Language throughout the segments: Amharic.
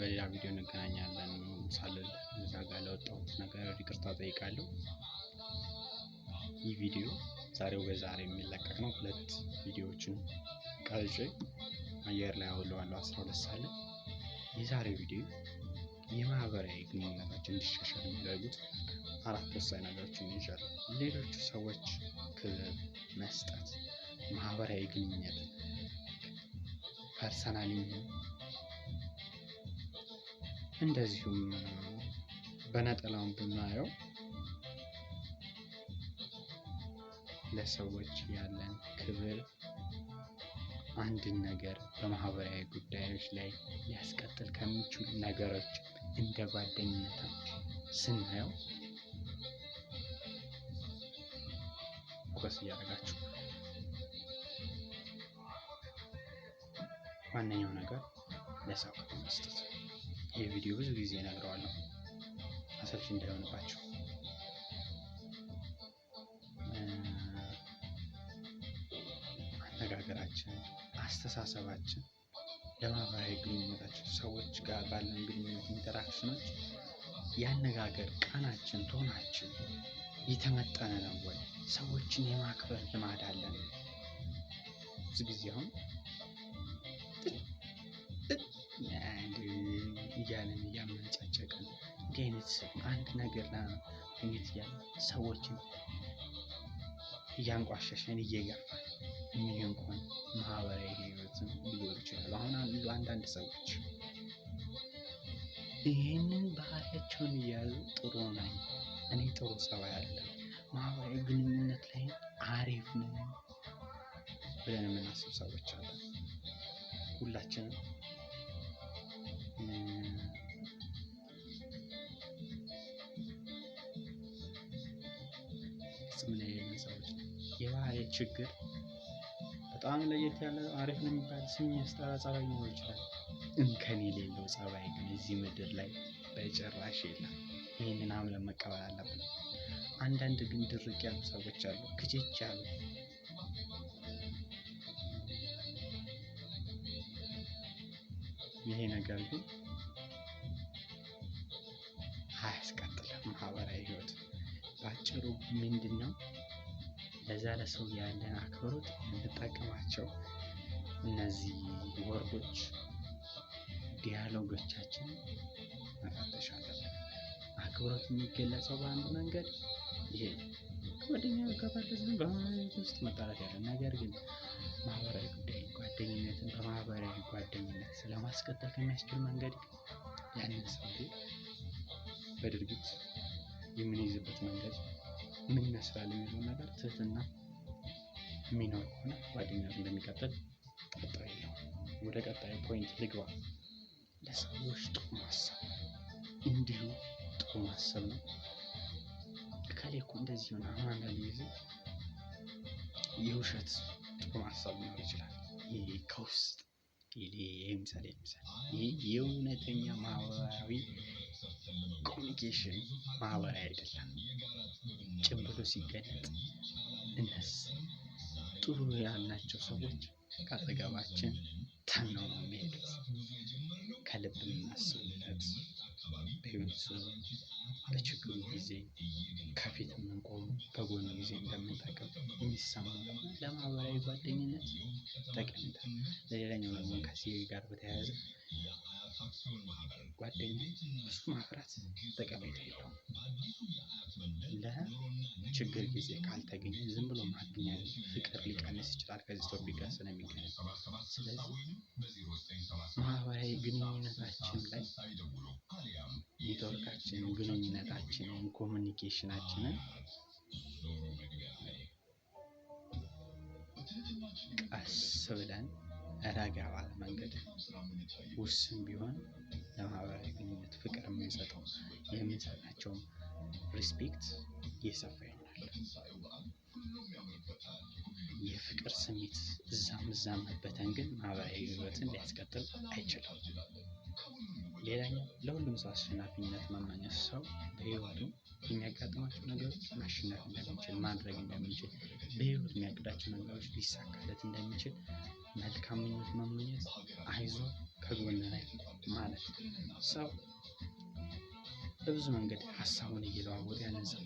በሌላ ቪዲዮ እንገናኛለን ሳልል እዛ ጋር ለወጣሁት ነገር ይቅርታ ጠይቃለሁ። ይህ ቪዲዮ ዛሬው በዛሬ የሚለቀቅ ነው። 2 ቪዲዮዎችን ቀርጬ አየር ላይ አውለዋለሁ 12 ሰዓት ላይ። የዛሬው ቪዲዮ የማህበራዊ ግንኙነታችን እንዲሻሻል የሚያደርጉት 4 ወሳኝ ነገሮችን ይዣለሁ። ሌሎቹ ሰዎች ክብር መስጠት፣ ማህበራዊ ግንኙነት ፐርሰናሊ እንደዚሁም በነጠላውን ብናየው ለሰዎች ያለን ክብር አንድን ነገር በማህበራዊ ጉዳዮች ላይ ሊያስቀጥል ከሚችሉ ነገሮች እንደ ጓደኝነታችን ስናየው ፎከስ እያደረጋችሁ ዋነኛው ነገር ለሰው ክብር መስጠት። ይህ ቪዲዮ ብዙ ጊዜ እነግረዋለሁ አሰልቺ እንዳይሆንባችሁ። አነጋገራችን፣ አስተሳሰባችን ለማህበራዊ ግንኙነታችን ሰዎች ጋር ባለን ግንኙነት ኢንተራክሽኖች የአነጋገር ቃናችን፣ ቶናችን የተመጠነ ነው ወይ? ሰዎችን የማክበር ልማድ አለን? ብዙ ጊዜ አሁን እያለን እያመነጫጨቀን እንዲህ አይነት አንድ ነገር ለማግኘት እያለ ሰዎችን እያንቋሸሸን እየገፋን የሚሆን ከሆነ ማህበራዊ ህይወትን ሊጎዱ ይችላሉ። አሁን አንዳንድ ሰዎች ይህንን ባህሪያቸውን እያሉ ጥሩ ነኝ፣ እኔ ጥሩ ጸባይ አለ፣ ማህበራዊ ግንኙነት ላይ አሪፍ ነኝ ብለን የምናስብ ሰዎች አሉ። ሁላችንም ሰዎች የባህሪ ችግር በጣም ለየት ያለ አሪፍ ነው የሚባል ስም የሚያስጠራ ጸባይ ሊኖር ይችላል። እንከን የሌለው ጸባይ ግን እዚህ ምድር ላይ በጭራሽ የለም። ይህንን አምነን መቀበል አለብን። አንዳንድ ግን ድርቅ ያሉ ሰዎች አሉ፣ ክችች ያሉ። ይሄ ነገር ግን አያስቀጥልም ማህበራዊ ህይወት። በአጭሩ ምንድነው ለዛ ለሰው ያለን አክብሮት እንድጠቀማቸው እነዚህ ወርዶች ዲያሎጎቻችን መፈተሽ አለብን። አክብሮት የሚገለጸው በአንድ መንገድ ይሄ ጓደኛው ከባለዝም በማህበራዊ ውስጥ መጣላት ያለ ነገር ግን ማህበራዊ ጉዳይ ጓደኝነትን በማህበራዊ ጓደኝነት ስለማስቀጠል ከሚያስችል መንገድ ያንን ሰው በድርጊት የምንይዝበት መንገድ ምን ይመስላል የሚለው ነገር ትህትና የሚኖር ከሆነ ጓደኝነት እንደሚቀጥል ጥርጥር የለውም። ወደ ቀጣዩ ፖይንት ልግባ። ለሰዎች ጥሩ ማሰብ፣ እንዲሁ ጥሩ ማሰብ ነው። እከሌ እኮ እንደዚህ ሆነ። አሁን አንዳንድ ጊዜ የውሸት ጥሩ ማሰብ ሊኖር ይችላል። ይሄ ከውስጥ ይምሰል ይሄ የእውነተኛ ማህበራዊ ኮሚኒኬሽን ማህበራዊ አይደለም። ጭምብሎ ሲገለጥ እነዚህ ጥሩ ያልናቸው ሰዎች ከአጠገባችን ተነው ነው የሚሄዱት። ከልብ የምናስብለት፣ በህይወት በችግሩ ጊዜ ከፊት የምንቆም፣ በጎኑ ጊዜ እንደምንጠቅም የሚሰማው ለማህበራዊ ጓደኝነት ጠቀሜታ። ለሌላኛው ደግሞ ከዚህ ጋር በተያያዘ ጓደኝነት ብዙ ማፍራት ጠቀሜታ የለውም። ለችግር ጊዜ ካልተገኘ ዝም ብሎ ማግኘት ፍቅር ሊቀንስ ይችላል ከዚህ ቶፒክ ጋር ስለሚገናኝ። ስለዚህ ማህበራዊ ግንኙነታችን ላይ ኔትወርካችንን፣ ግንኙነታችንን፣ ኮሚኒኬሽናችንን ቀስ ብለን ረጋ ባለ መንገድ ውስን ቢሆን ለማህበራዊ ግንኙነት ፍቅር የምንሰጣቸው ሪስፔክት እየሰፋ ይሆናል። የፍቅር ስሜት እዛም መበተን ግን ማህበራዊ ህይወትን ሊያስቀጥል አይችልም። ሌላኛው ለሁሉም ሰው አሸናፊነት መመኘት። ሰው በህይወቱ የሚያጋጥማቸው ነገሮች ማሸነፍ እንደሚችል፣ ማድረግ እንደሚችል፣ በህይወት የሚያቅዳቸው ነገሮች ሊሳካለት እንደሚችል መልካም ምኞት መመኘት፣ አይዞህ ከጎንህ ላይ ማለት ማለት ሰው በብዙ መንገድ ሀሳቡን እየለዋወጠ ያንን ሰው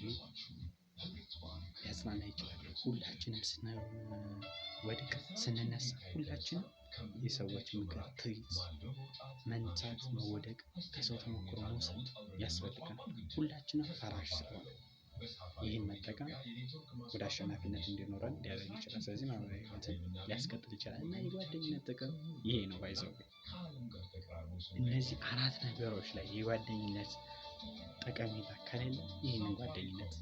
ሊያጽናና ይችላል። ሁላችንም ስንወድቅ ስንነሳ ሁላችንም የሰዎች ምክር፣ ትዕይንት፣ መንሳት፣ መወደቅ፣ ከሰው ተሞክሮ መውሰድ ያስፈልጋል። ሁላችንም ፈራሽ ስለሆነ ይህን መጠቀም ወደ አሸናፊነት እንዲኖረን ሊያደርግ ይችላል። ስለዚህ ማህበራዊ ህይወትን ሊያስቀጥል ይችላል እና የጓደኝነት ጥቅም ይሄ ነው። ባይዘው እነዚህ 4 ነገሮች ላይ የጓደኝነት ጠቀሜታ ከሌለ ይህንን ጓደኝነት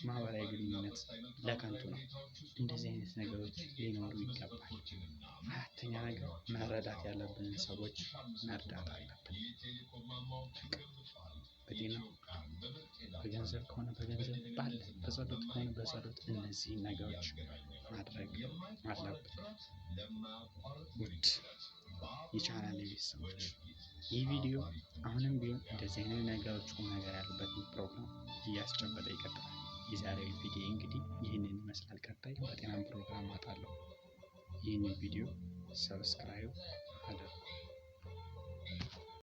ማህበራዊ ግንኙነት ለከንቱ ነው። እንደዚህ አይነት ነገሮች ሊኖሩ ይገባል። 4ኛ ነገር መረዳት ያለብንን ሰዎች መርዳት አለብን። በጤና በገንዘብ ከሆነ በገንዘብ ባለ በጸሎት ከሆነ በጸሎት እነዚህን ነገሮች ማድረግ አለብን። ውድ የቻናሌ ቤተሰቦች ይህ ቪዲዮ አሁንም ቢሆን እንደዚህ አይነት ነገሮች ቁም ነገር ያሉበትን ፕሮግራም እያስጨበጠ ይቀጥላል። የዛሬው ቪዲዮ እንግዲህ ይህንን ይመስላል። ቀጣይ በጤናም ፕሮግራም አጣለሁ። ይህንን ቪዲዮ ሰብስክራይብ አድርጉ።